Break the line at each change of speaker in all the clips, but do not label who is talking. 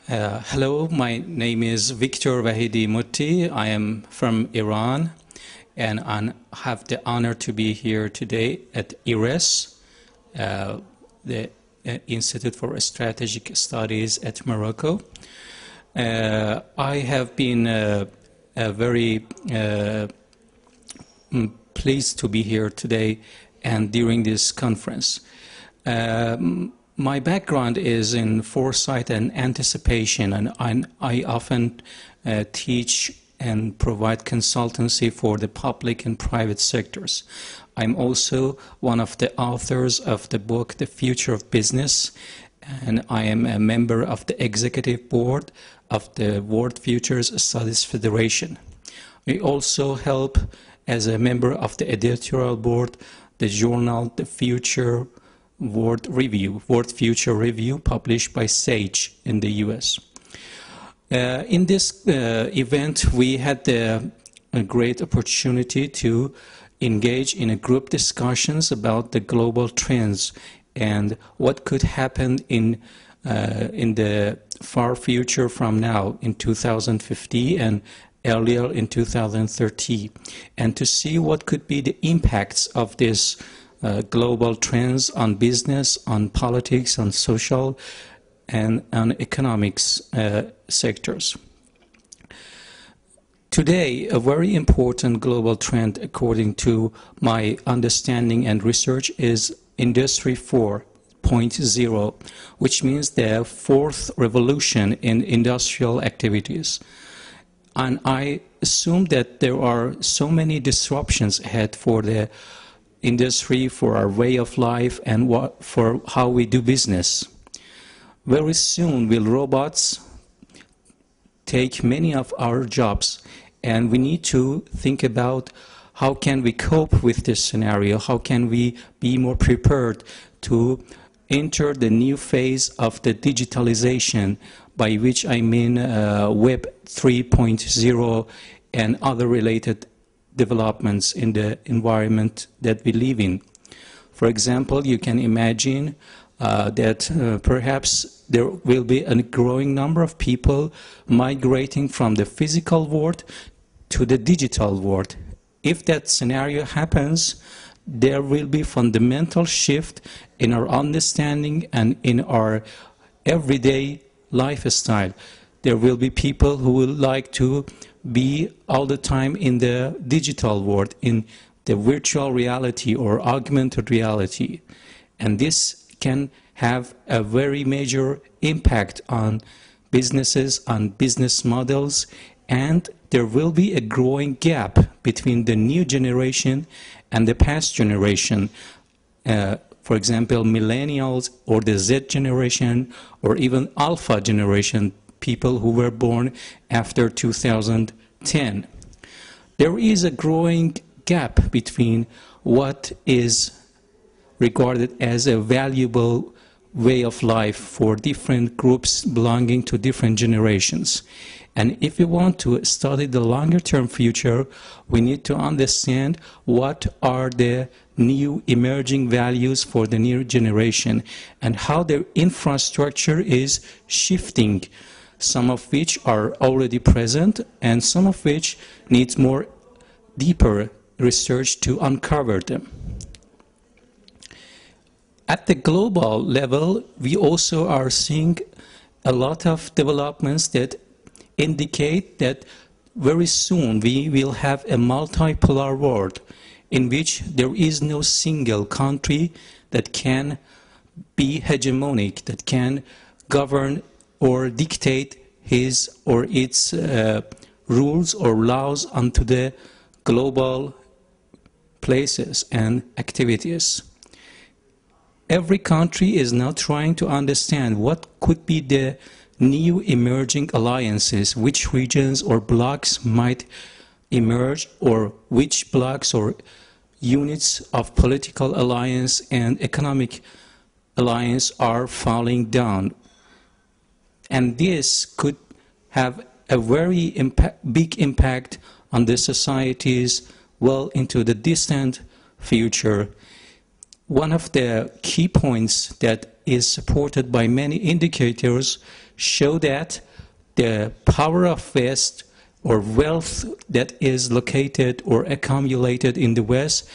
Hello, my name is Victor Vahidi Motti. I am from Iran, and I have the honor to be here today at IRES, the Institute for Strategic Studies at Morocco. I have been very pleased to be here today and during this conference. My background is in foresight and anticipation, and I often teach and provide consultancy for the public and private sectors. I'm also one of the authors of the book, The Future of Business, and I am a member of the executive board of the World Futures Studies Federation. I also help as a member of the editorial board, the journal, The Future World Future Review, published by Sage in the US. In this event, we had a great opportunity to engage in a group discussions about the global trends and what could happen in the far future from now in 2050 and earlier in 2030, and to see what could be the impacts of this global trends on business, on politics, on social, and on economics sectors. Today, a very important global trend, according to my understanding and research, is Industry 4.0, which means the fourth revolution in industrial activities. And I assume that there are so many disruptions ahead for the industry, for our way of life, and for how we do business. Very soon will robots take many of our jobs, and we need to think about how can we cope with this scenario, how can we be more prepared to enter the new phase of the digitalization, by which I mean Web 3.0 and other related developments in the environment that we live in. For example, you can imagine that perhaps there will be a growing number of people migrating from the physical world to the digital world. If that scenario happens, there will be fundamental shift in our understanding and in our everyday lifestyle. There will be people who will like to be all the time in the digital world, in the virtual reality or augmented reality. And this can have a very major impact on businesses, on business models, and there will be a growing gap between the new generation and the past generation. For example, millennials or the Z generation or even alpha generation, people who were born after 2010. There is a growing gap between what is regarded as a valuable way of life for different groups belonging to different generations. And if we want to study the longer-term future, we need to understand what are the new emerging values for the new generation and how their infrastructure is shifting, some of which are already present and some of which needs more deeper research to uncover them. At the global level, we also are seeing a lot of developments that indicate that very soon we will have a multipolar world in which there is no single country that can be hegemonic, that can govern or dictate his or its rules or laws onto the global places and activities. Every country is now trying to understand what could be the new emerging alliances, which regions or blocks might emerge, or which blocks or units of political alliance and economic alliance are falling down. And this could have a very big impact on the societies well into the distant future. one of the key points that is supported by many indicators show that the power of West or wealth that is located or accumulated in the West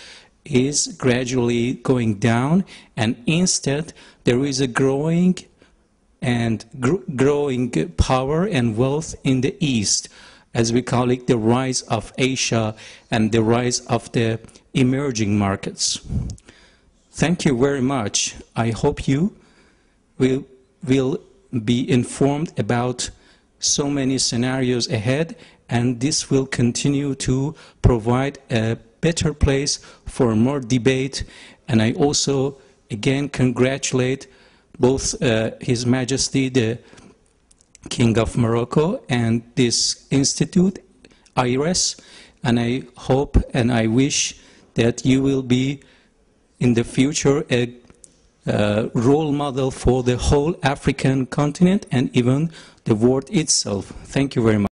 is gradually going down, and instead there is a growing power and wealth in the East, as we call it, the rise of Asia and the rise of the emerging markets. Thank you very much. I hope you will be informed about so many scenarios ahead, and this will continue to provide a better place for more debate. And I also again congratulate both His Majesty the King of Morocco and this institute, IRES, and I hope and I wish that you will be in the future a role model for the whole African continent and even the world itself. Thank you very much.